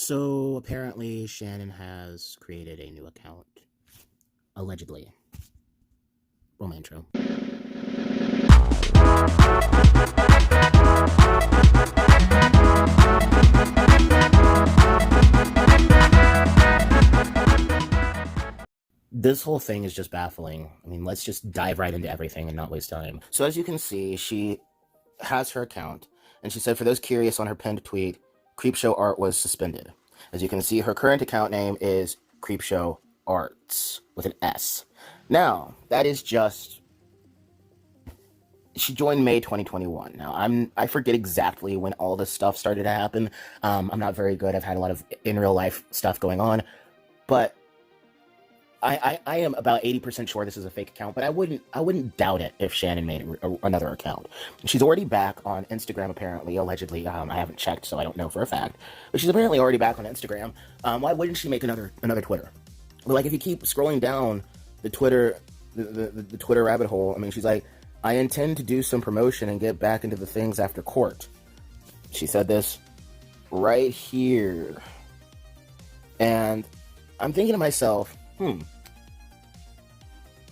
So apparently Shannon has created a new account. Allegedly. Roll my intro. This whole thing is just baffling. I mean, let's just dive right into everything and not waste time. So as you can see, she has her account, and she said, for those curious, on her pinned tweet, Creepshow Art was suspended. As you can see, her current account name is Creepshow Art with an S. Now, that is just... She joined May 2021. Now, I forget exactly when all this stuff started to happen. I'm not very good. I've had a lot of in real life stuff going on, but I am about 80% sure this is a fake account, but I wouldn't doubt it if Shannon made another account. She's already back on Instagram, apparently, allegedly. I haven't checked, so I don't know for a fact, but she's apparently already back on Instagram. Why wouldn't she make another Twitter? But like, if you keep scrolling down the Twitter, the Twitter rabbit hole, I mean, she's like, I intend to do some promotion and get back into the things after court. She said this right here, and I'm thinking to myself,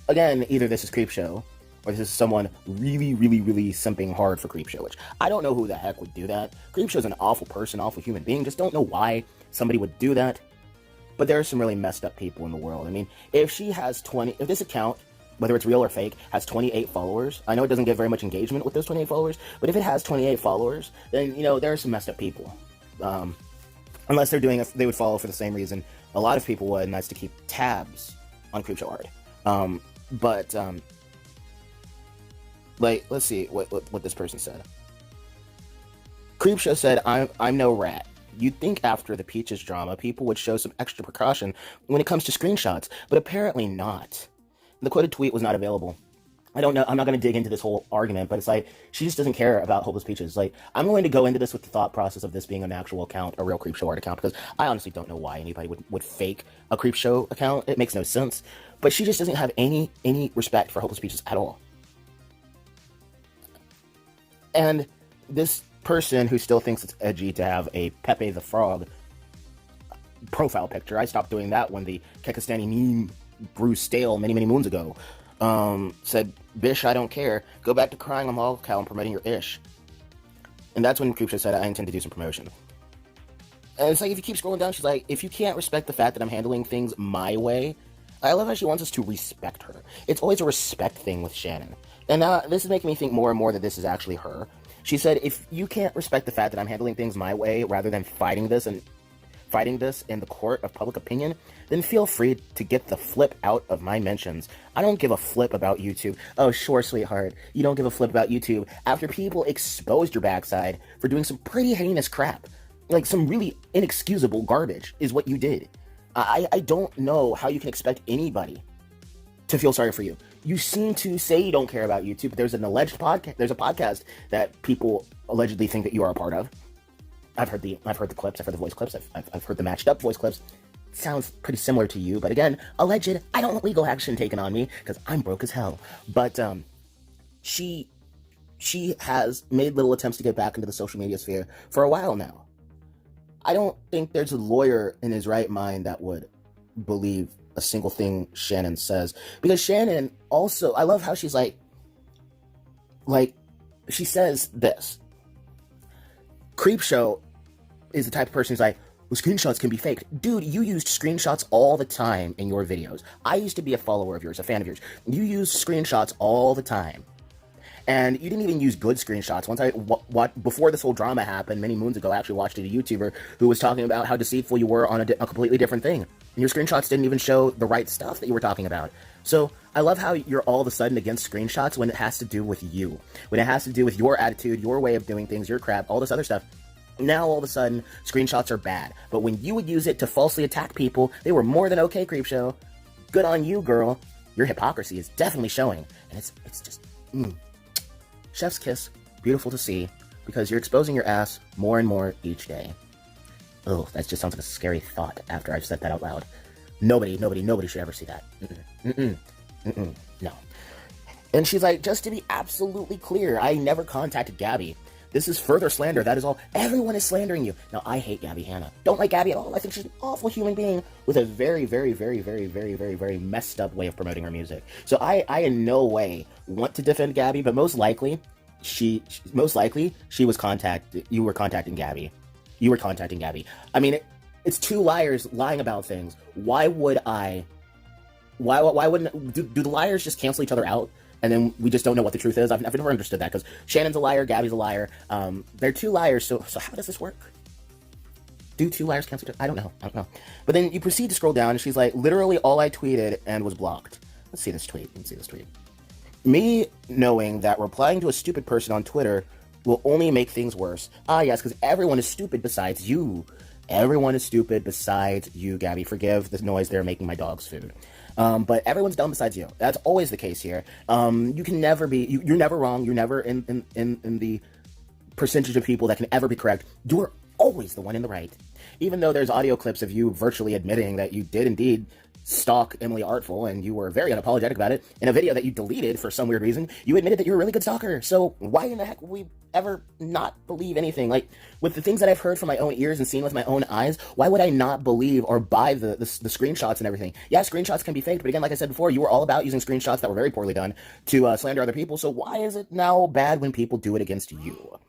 again, either this is Creepshow, or this is someone really simping hard for Creepshow, which I don't know who the heck would do that. Creepshow's an awful person, awful human being. Just don't know why somebody would do that. But there are some really messed up people in the world. I mean, if she has if this account, whether it's real or fake, has 28 followers, I know it doesn't get very much engagement with those 28 followers, but if it has 28 followers, then, you know, there are some messed up people. Unless they're doing it, they would follow for the same reason a lot of people would, and that's to keep tabs on Creepshow Art. Like, let's see what this person said. Creepshow said, I'm no rat. You'd think after the Peaches drama, people would show some extra precaution when it comes to screenshots, but apparently not. The quoted tweet was not available. I don't know, I'm not going to dig into this whole argument, but it's like, she just doesn't care about Hopeless Peaches. Like, I'm going to go into this with the thought process of this being an actual account, a real Creepshow Art account, because I honestly don't know why anybody would fake a Creepshow account. It makes no sense. But she just doesn't have any respect for Hopeless Peaches at all. And this person who still thinks it's edgy to have a Pepe the Frog profile picture, I stopped doing that when the Kekistani meme grew stale many moons ago, said, Bish, I don't care. Go back to crying on lolcow and promoting your ish. And that's when Creepshow said, I intend to do some promotion. And it's like, if you keep scrolling down, she's like, if you can't respect the fact that I'm handling things my way, I love how she wants us to respect her. It's always a respect thing with Shannon. And now this is making me think more and more that this is actually her. She said, if you can't respect the fact that I'm handling things my way rather than fighting this in the court of public opinion, then feel free to get the flip out of my mentions. I don't give a flip about YouTube. Oh, sure, sweetheart. You don't give a flip about YouTube after people exposed your backside for doing some pretty heinous crap. Like, some really inexcusable garbage is what you did. I don't know how you can expect anybody to feel sorry for you. You seem to say you don't care about YouTube, but there's an alleged podcast. There's a podcast that people allegedly think that you are a part of. I've heard the clips. I've heard the voice clips. I've heard the matched up voice clips. It sounds pretty similar to you, but again, alleged. I don't want legal action taken on me because I'm broke as hell. But she has made little attempts to get back into the social media sphere for a while now. I don't think there's a lawyer in his right mind that would believe a single thing Shannon says, because Shannon also, I love how she's like she says this. Creepshow is the type of person who's like, well, screenshots can be faked. Dude, you used screenshots all the time in your videos. I used to be a follower of yours, a fan of yours. You use screenshots all the time. And you didn't even use good screenshots. Once before this whole drama happened, many moons ago, I actually watched a YouTuber who was talking about how deceitful you were on a completely different thing. And your screenshots didn't even show the right stuff that you were talking about. So I love how you're all of a sudden against screenshots when it has to do with you. When it has to do with your attitude, your way of doing things, your crap, all this other stuff. Now all of a sudden, screenshots are bad. But when you would use it to falsely attack people, they were more than okay, Creepshow. Good on you, girl. Your hypocrisy is definitely showing. And it's just... Chef's kiss, beautiful to see, because you're exposing your ass more and more each day. Oh, that just sounds like a scary thought after I've said that out loud. Nobody should ever see that. No. And she's like, just to be absolutely clear, I never contacted Gabby. This is further slander. That is all. Everyone is slandering you. Now, I hate Gabby Hanna. Don't like Gabby at all. I think she's an awful human being with a very, very, very, very, very, very, very messed up way of promoting her music. So I in no way want to defend Gabby, but most likely she was you were contacting Gabby. You were contacting Gabby. I mean, it's two liars lying about things. Why wouldn't do the liars just cancel each other out? And then we just don't know what the truth is. I've never understood that, because Shannon's a liar, Gabby's a liar. They're two liars, so how does this work? Do two liars cancel each other? I don't know. But then you proceed to scroll down, and she's like, literally all I tweeted and was blocked. Let's see this tweet. Me knowing that replying to a stupid person on Twitter will only make things worse. Ah, yes, because everyone is stupid besides you. Everyone is stupid besides you, Gabby. Forgive the noise they're making my dog's food. But everyone's dumb besides you. That's always the case here. You can never be, you're never wrong. You're never in the percentage of people that can ever be correct. You're always the one in the right. Even though there's audio clips of you virtually admitting that you did indeed stalk Emily Artful, and you were very unapologetic about it. In a video that you deleted for some weird reason, you admitted that you're a really good stalker. So why in the heck would we ever not believe anything? Like, with the things that I've heard from my own ears and seen with my own eyes, why would I not believe or buy the screenshots and everything? Yeah, screenshots can be faked, but again, like I said before, you were all about using screenshots that were very poorly done to slander other people, so why is it now bad when people do it against you?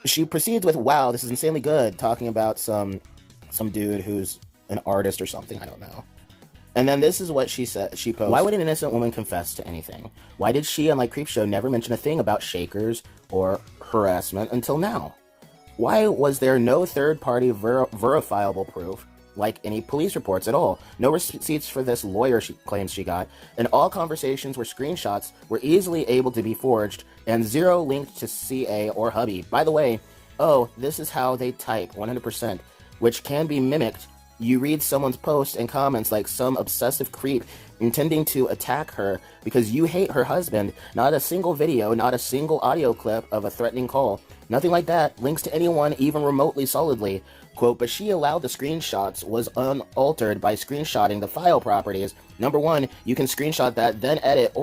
She proceeds with, wow, this is insanely good, talking about some dude who's an artist or something, I don't know. And then this is what she said. She posted, why would an innocent woman confess to anything? Why did she, unlike Creepshow, never mention a thing about shakers or harassment until now? Why was there no third-party verifiable proof, like any police reports at all? No receipts for this lawyer she claims she got, and all conversations where screenshots were easily able to be forged, and zero linked to CA or hubby. By the way, oh, this is how they type, 100%, which can be mimicked. You read someone's posts and comments like some obsessive creep intending to attack her because you hate her husband. Not a single video, not a single audio clip of a threatening call. Nothing like that. Links to anyone even remotely solidly. Quote, but she allowed the screenshots was unaltered by screenshotting the file properties. Number one, you can screenshot that, then edit,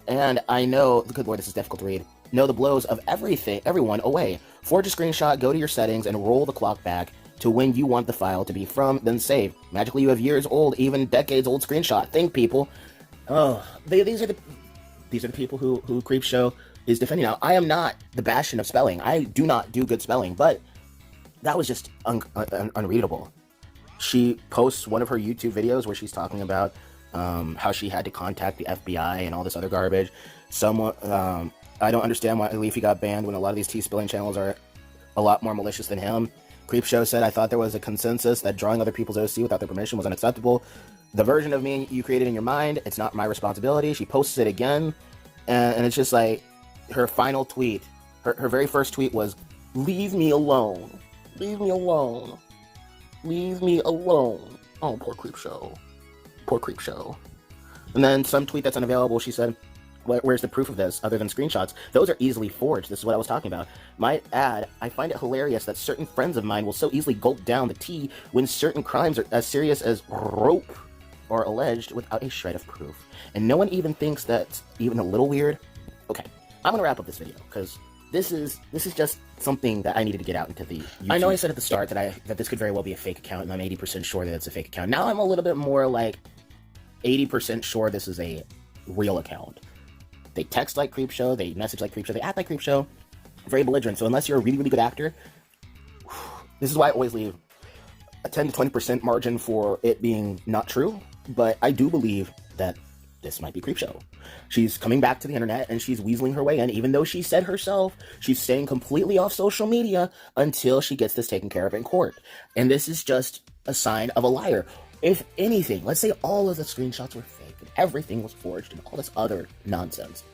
and I know, good lord, this is difficult to read, know the blows of everyone away. Forge a screenshot, go to your settings, and roll the clock back to when you want the file to be from, then save. Magically, you have years old, even decades old screenshot. Think, people. Oh, these are the people who Creepshow is defending now. I am not the bastion of spelling. I do not do good spelling, but that was just unreadable. She posts one of her YouTube videos where she's talking about how she had to contact the FBI and all this other garbage. I don't understand why Leafy got banned when a lot of these tea-spilling channels are a lot more malicious than him. Creepshow said, I thought there was a consensus that drawing other people's OC without their permission was unacceptable. The version of me you created in your mind, it's not my responsibility. She posts it again, and it's just like, her final tweet, her very first tweet was, leave me alone. Leave me alone. Leave me alone. Oh, poor Creepshow. Poor Creepshow. And then some tweet that's unavailable, she said, where's the proof of this, other than screenshots? Those are easily forged. This is what I was talking about. Might add, I find it hilarious that certain friends of mine will so easily gulp down the tea when certain crimes are as serious as rope or alleged without a shred of proof. And no one even thinks that's even a little weird. Okay, I'm gonna wrap up this video, because this is just something that I needed to get out into the YouTube. I know I said at the start that this could very well be a fake account, and I'm 80% sure that it's a fake account. Now I'm a little bit more like 80% sure this is a real account. They text like Creepshow, they message like Creepshow, they act like Creepshow. Very belligerent. So unless you're a really, really good actor, this is why I always leave a 10 to 20% margin for it being not true. But I do believe that this might be Creepshow. She's coming back to the internet and she's weaseling her way in, even though she said herself she's staying completely off social media until she gets this taken care of in court. And this is just a sign of a liar. If anything, let's say all of the screenshots were fake and everything was forged and all this other nonsense.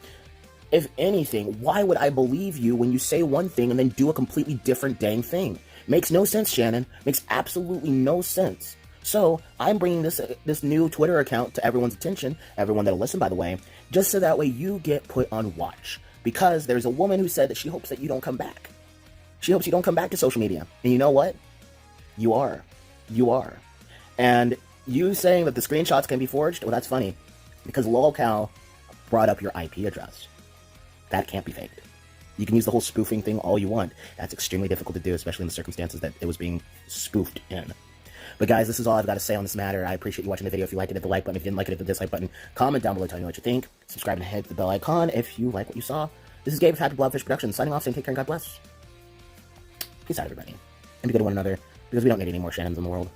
If anything, why would I believe you when you say one thing and then do a completely different dang thing? Makes no sense, Shannon. Makes absolutely no sense. So I'm bringing this new Twitter account to everyone's attention, everyone that'll listen, by the way, just so that way you get put on watch. Because there's a woman who said that she hopes that you don't come back. She hopes you don't come back to social media. And you know what? You are. You are. And you saying that the screenshots can be forged, well, that's funny. Because lolcow brought up your IP address. That can't be faked. You can use the whole spoofing thing all you want. That's extremely difficult to do, especially in the circumstances that it was being spoofed in. But guys, this is all I've got to say on this matter. I appreciate you watching the video. If you liked it, hit the like button. If you didn't like it, hit the dislike button. Comment down below telling me what you think. Subscribe and hit the bell icon if you like what you saw. This is Gabe with Happy Blobfish Productions, signing off, saying take care and God bless. Peace out, everybody. And be good to one another, because we don't need any more Shannons in the world.